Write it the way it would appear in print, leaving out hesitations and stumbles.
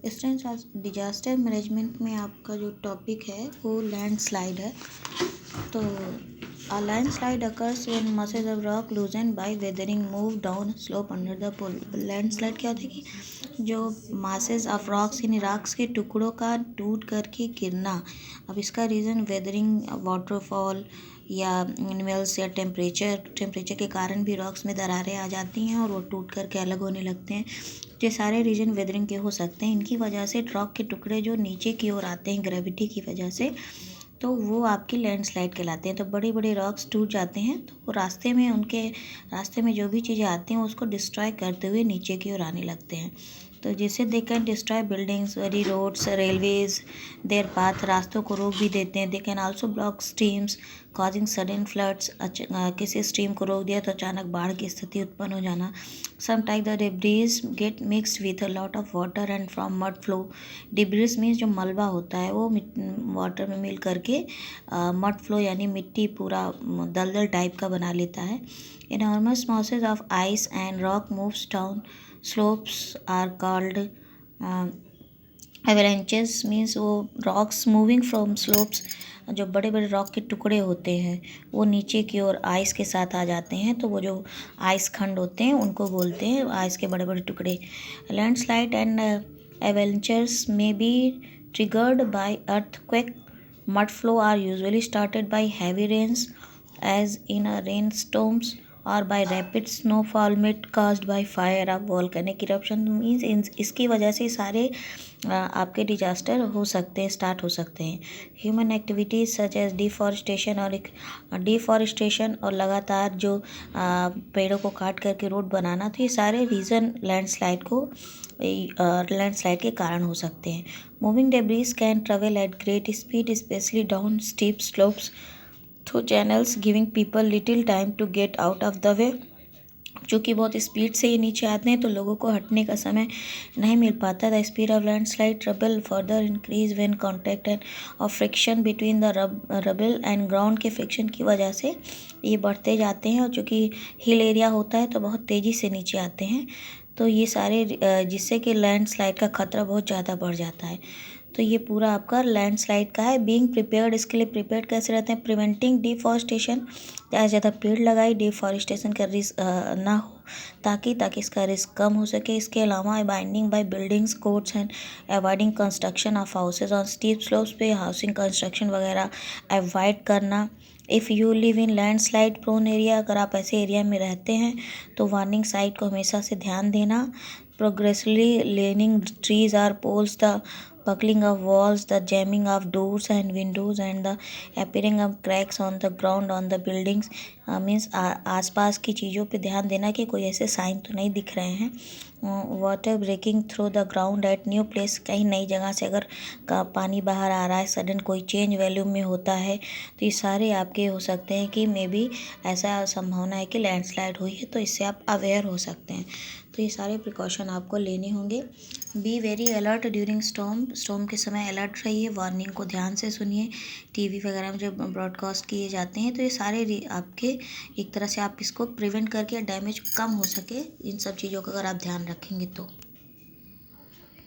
Students, disaster management में आपका जो टॉपिक है वो लैंडस्लाइड है। तो a landslide occurs when masses of rock loosened by weathering move down slope under the pull। Landslide क्या होता है कि जो masses of rocks यानी रॉक्स के टुकड़ों का टूट करके गिरना। अब इसका रीज़न वेदरिंग, वाटरफॉल या एनिमल्स या टेम्परेचर के कारण भी रॉक्स में दरारें आ जाती हैं और वो टूट करके अलग होने लगते हैं। ये सारे रीजन वेदरिंग के हो सकते हैं। इनकी वजह से रॉक के टुकड़े जो नीचे की ओर आते हैं ग्रेविटी की वजह से, तो वो आपकी लैंडस्लाइड कहलाते हैं। तो बड़े बड़े रॉक्स टूट जाते हैं तो वो रास्ते में जो भी चीज़ें आती हैं उसको डिस्ट्रॉय करते हुए नीचे की ओर आने लगते हैं। तो जिससे they can destroy buildings, very roads, railways, their path, रास्तों को रोक भी देते हैं। They can also block streams causing sudden floods. किसी स्ट्रीम को रोक दिया तो अचानक बाढ़ की स्थिति उत्पन्न हो जाना। Some time the debris get mixed with a lot of water and from mud flow. Debris means जो मलबा होता है वो वाटर में मिल करके मड फ्लो यानी मिट्टी पूरा दलदल टाइप का बना लेता है। Enormous masses of ice and rock moves down slopes are called avalanches। Means वो रॉक्स मूविंग फ्रॉम स्लोप्स, जो बड़े बड़े रॉक के टुकड़े होते हैं वो नीचे की ओर आइस के साथ आ जाते हैं, तो वो जो आइस खंड होते हैं उनको बोलते हैं आइस के बड़े बड़े टुकड़े। Landslide and avalanches may be triggered by earthquake। Mud flow are usually started by heavy rains as in a rainstorms और by rapid snowfall made caused by fire of volcanic eruption। Means इसकी वजह से सारे आपके disaster हो सकते हैं, start हो सकते हैं। Human activities such as deforestation और लगातार जो पेड़ों को काट करके रोड बनाना, तो ये सारे रीज़न लैंडस्लाइड के कारण हो सकते हैं। Moving debris can travel at great speed especially down steep slopes through channels giving people little time to get out of the way. चूँकि बहुत स्पीड से ये नीचे आते हैं तो लोगों को हटने का समय नहीं मिल पाता। The speed of landslide rubble further increase when contact and और friction between the rubble and ground के फ्रिक्शन की वजह से ये बढ़ते जाते हैं। और चूँकि हिल एरिया होता है तो बहुत तेज़ी से नीचे आते हैं, तो ये सारे जिससे कि लैंडस्लाइड का खतरा बहुत ज़्यादा बढ़ जाता है। तो ये पूरा आपका लैंडस्लाइड का है। बीइंग प्रिपेयर्ड, इसके लिए प्रिपेयर्ड कैसे रहते हैं? प्रिवेंटिंग डिफॉरेस्टेशन, ज़्यादा से ज़्यादा पेड़ लगाए, डिफॉरेस्टेशन का रिस्क ना हो ताकि इसका रिस्क कम हो सके। इसके अलावा binding by buildings codes and avoiding construction of houses on steep slopes पे हाउसिंग कंस्ट्रक्शन वगैरह अवॉइड करना। If you live in landslide prone area, अगर आप ऐसे एरिया में रहते हैं तो वार्निंग साइट को हमेशा से ध्यान देना। Progressively leaning trees or poles, the buckling of walls, the jamming of doors and windows and the appearing of cracks on the ground on the buildings। Means आसपास की चीज़ों पे ध्यान देना कि कोई ऐसे साइन तो नहीं दिख रहे हैं। Water breaking through the ground at new place, कहीं नई जगह से अगर पानी बाहर आ रहा है, सडन कोई चेंज वैल्यूम में होता है, तो ये सारे आपके हो सकते हैं कि मे बी ऐसा संभावना है कि लैंडस्लाइड हुई है, तो इससे आप अवेयर हो सकते हैं। तो ये सारे प्रिकॉशन आपको लेने होंगे। Be very alert during storm के समय अलर्ट रहिए, वार्निंग को ध्यान से सुनिए। टीवी वगैरह में जब ब्रॉडकास्ट किए जाते हैं तो ये सारे आपके एक तरह से आप इसको प्रिवेंट करके डैमेज कम हो सके, इन सब चीज़ों का अगर आप ध्यान रखेंगे तो।